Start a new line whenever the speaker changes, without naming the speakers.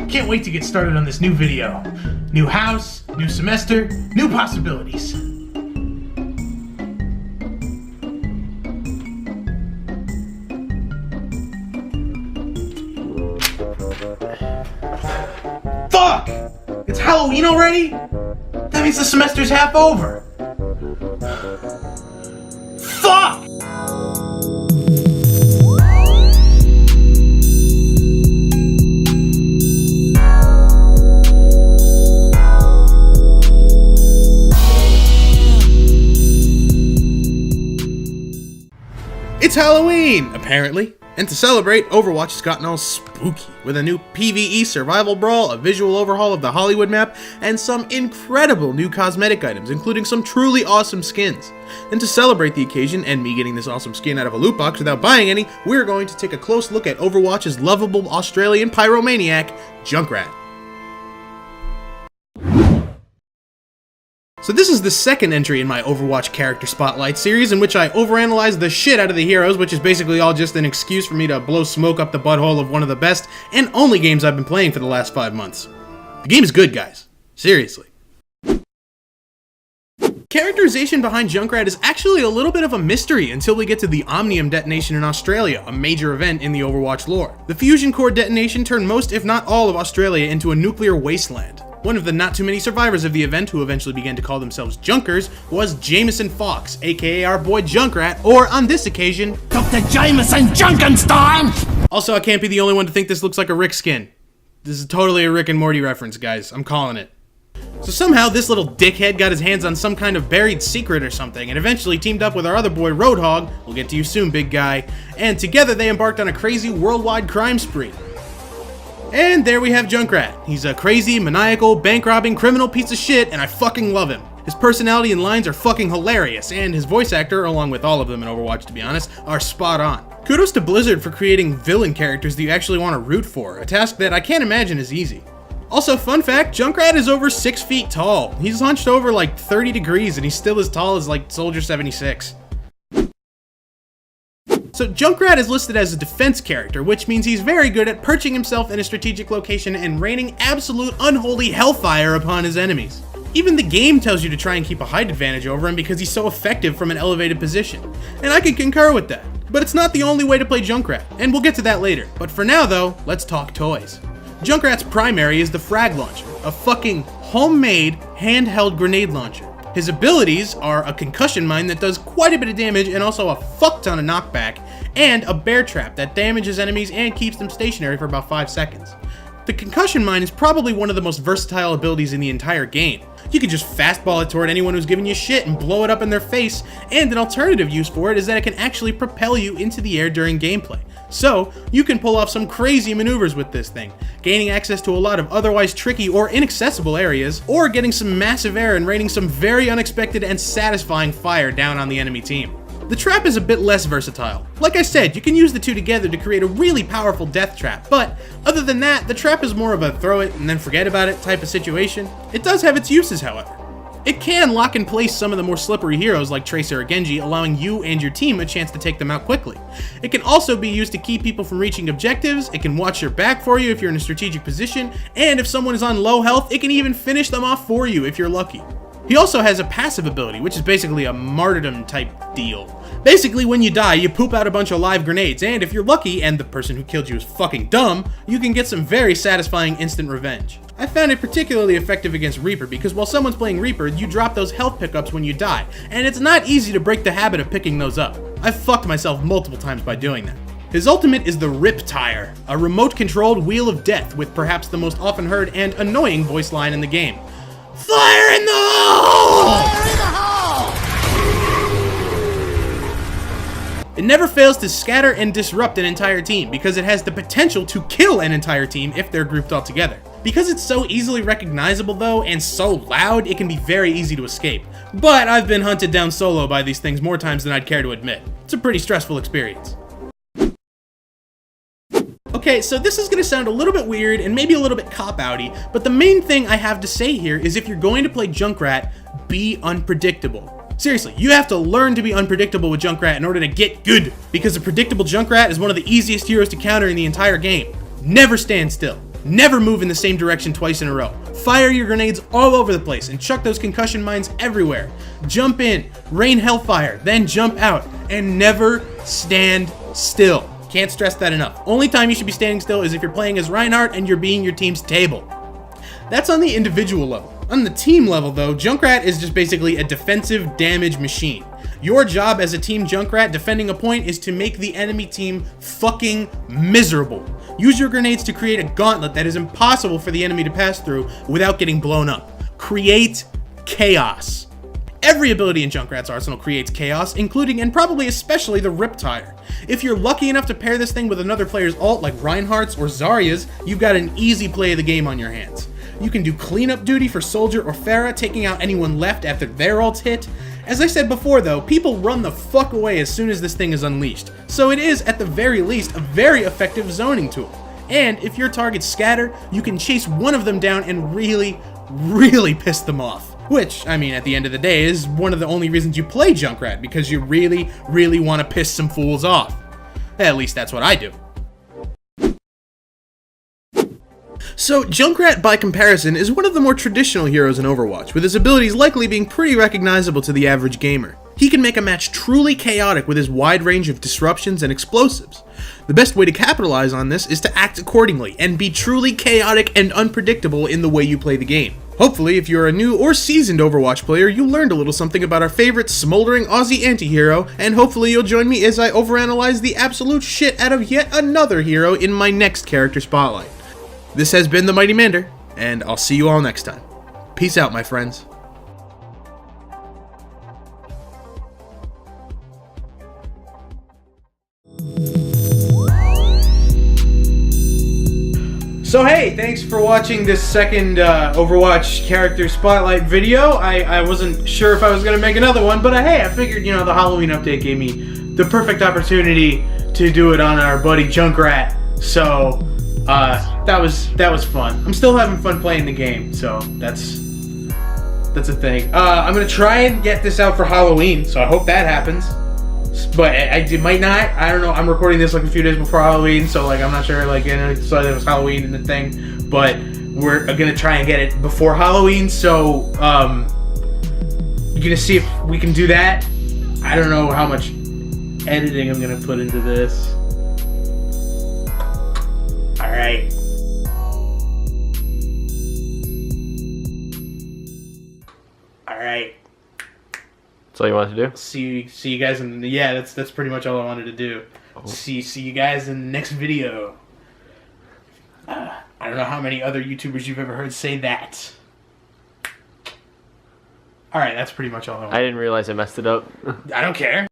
Can't wait to get started on this new video. New house, new semester, new possibilities. Fuck! It's Halloween already? That means the semester's half over. Fuck! It's Halloween, apparently. And to celebrate, Overwatch has gotten all spooky with a new PvE survival brawl, a visual overhaul of the Hollywood map, and some incredible new cosmetic items, including some truly awesome skins. And to celebrate the occasion, and me getting this awesome skin out of a loot box without buying any, we're going to take a close look at Overwatch's lovable Australian pyromaniac, JUNKRAT. So this is the second entry in my Overwatch character spotlight series, in which I overanalyze the shit out of the heroes, which is basically all just an excuse for me to blow smoke up the butthole of one of the best and only games I've been playing for the last 5 months. The game is good, guys. Seriously. Characterization behind JUNKRAT is actually a little bit of a mystery until we get to the Omnium detonation in Australia, a major event in the Overwatch lore. The fusion core detonation turned most, if not all, of Australia into a nuclear wasteland. One of the not too many survivors of the event, who eventually began to call themselves Junkers, was Jameson Fox, aka our boy JUNKRAT, or on this occasion, Dr. Jameson Junkenstein! Also, I can't be the only one to think this looks like a Rick skin. This is totally a Rick and Morty reference, guys. I'm calling it. So somehow this little dickhead got his hands on some kind of buried secret or something, and eventually teamed up with our other boy Roadhog, we'll get to you soon, big guy, and together they embarked on a crazy worldwide crime spree. And there we have JUNKRAT. He's a crazy, maniacal, bank-robbing, criminal piece of shit, and I fucking love him. His personality and lines are fucking hilarious, and his voice actor, along with all of them in Overwatch to be honest, are spot on. Kudos to Blizzard for creating villain characters that you actually want to root for, a task that I can't imagine is easy. Also, fun fact, JUNKRAT is over 6 feet tall. He's hunched over like 30 degrees, and he's still as tall as like Soldier 76. So JUNKRAT is listed as a defense character, which means he's very good at perching himself in a strategic location and raining absolute unholy hellfire upon his enemies. Even the game tells you to try and keep a height advantage over him because he's so effective from an elevated position. And I can concur with that. But it's not the only way to play JUNKRAT, and we'll get to that later. But for now though, let's talk toys. JUNKRAT's primary is the frag launcher, a fucking homemade handheld grenade launcher. His abilities are a concussion mine that does quite a bit of damage and also a fuck ton of knockback, and a bear trap that damages enemies and keeps them stationary for about 5 seconds. The concussion mine is probably one of the most versatile abilities in the entire game. You can just fastball it toward anyone who's giving you shit and blow it up in their face, and an alternative use for it is that it can actually propel you into the air during gameplay. So, you can pull off some crazy maneuvers with this thing, gaining access to a lot of otherwise tricky or inaccessible areas, or getting some massive air and raining some very unexpected and satisfying fire down on the enemy team. The trap is a bit less versatile. Like I said, you can use the two together to create a really powerful death trap, but other than that, the trap is more of a throw it and then forget about it type of situation. It does have its uses, however. It can lock in place some of the more slippery heroes like Tracer or Genji, allowing you and your team a chance to take them out quickly. It can also be used to keep people from reaching objectives, it can watch your back for you if you're in a strategic position, and if someone is on low health, it can even finish them off for you if you're lucky. He also has a passive ability, which is basically a martyrdom type deal. Basically, when you die, you poop out a bunch of live grenades, and if you're lucky, and the person who killed you is fucking dumb, you can get some very satisfying instant revenge. I found it particularly effective against Reaper, because while someone's playing Reaper, you drop those health pickups when you die, and it's not easy to break the habit of picking those up. I've fucked myself multiple times by doing that. His ultimate is the Riptire, a remote-controlled wheel of death with perhaps the most often heard and annoying voice line in the game. Fire in the hole! Fire in the hole! It never fails to scatter and disrupt an entire team because it has the potential to kill an entire team if they're grouped all together. Because it's so easily recognizable though, and so loud, it can be very easy to escape. But I've been hunted down solo by these things more times than I'd care to admit. It's a pretty stressful experience. Okay, so this is gonna sound a little bit weird and maybe a little bit cop-outy, but the main thing I have to say here is if you're going to play JUNKRAT, be unpredictable. Seriously, you have to learn to be unpredictable with JUNKRAT in order to get good, because a predictable JUNKRAT is one of the easiest heroes to counter in the entire game. Never stand still. Never move in the same direction twice in a row. Fire your grenades all over the place and chuck those concussion mines everywhere. Jump in, rain hellfire, then jump out, and never stand still. Can't stress that enough. Only time you should be standing still is if you're playing as Reinhardt and you're being your team's table. That's on the individual level. On the team level though, Junkrat is just basically a defensive damage machine. Your job as a team Junkrat defending a point is to make the enemy team fucking miserable. Use your grenades to create a gauntlet that is impossible for the enemy to pass through without getting blown up. Create chaos. Every ability in Junkrat's arsenal creates chaos, including and probably especially the Riptire. If you're lucky enough to pair this thing with another player's ult like Reinhardt's or Zarya's, you've got an easy play of the game on your hands. You can do cleanup duty for Soldier or Pharah, taking out anyone left after their ults hit. As I said before though, people run the fuck away as soon as this thing is unleashed, so it is at the very least a very effective zoning tool. And if your targets scatter, you can chase one of them down and really piss them off. Which, I mean, at the end of the day, is one of the only reasons you play Junkrat, because you really want to piss some fools off. At least that's what I do. So, Junkrat, by comparison, is one of the more traditional heroes in Overwatch, with his abilities likely being pretty recognizable to the average gamer. He can make a match truly chaotic with his wide range of disruptions and explosives. The best way to capitalize on this is to act accordingly, and be truly chaotic and unpredictable in the way you play the game. Hopefully, if you're a new or seasoned Overwatch player, you learned a little something about our favorite smoldering Aussie anti-hero, and hopefully you'll join me as I overanalyze the absolute shit out of yet another hero in my next character spotlight. This has been TheMightyMander, and I'll see you all next time. Peace out, my friends. So hey, thanks for watching this second Overwatch character spotlight video. I wasn't sure if I was going to make another one, but hey, I figured, you know, the Halloween update gave me the perfect opportunity to do it on our buddy Junkrat. So that was fun. I'm still having fun playing the game, so that's a thing. I'm gonna try and get this out for Halloween, so I hope that happens. But it might not. I don't know. I'm recording this like a few days before Halloween, so like I'm not sure. Like, you know, so it was Halloween in the thing, but we're gonna try and get it before Halloween. So you're gonna see if we can do that. I don't know how much editing I'm gonna put into this. All right. All right.
That's all you wanted to do?
See you guys in the, yeah, that's pretty much all I wanted to do. Oh. See you guys in the next video. I don't know how many other YouTubers you've ever heard say that. Alright, that's pretty much all I wanted.
I didn't realize I messed it up.
I don't care.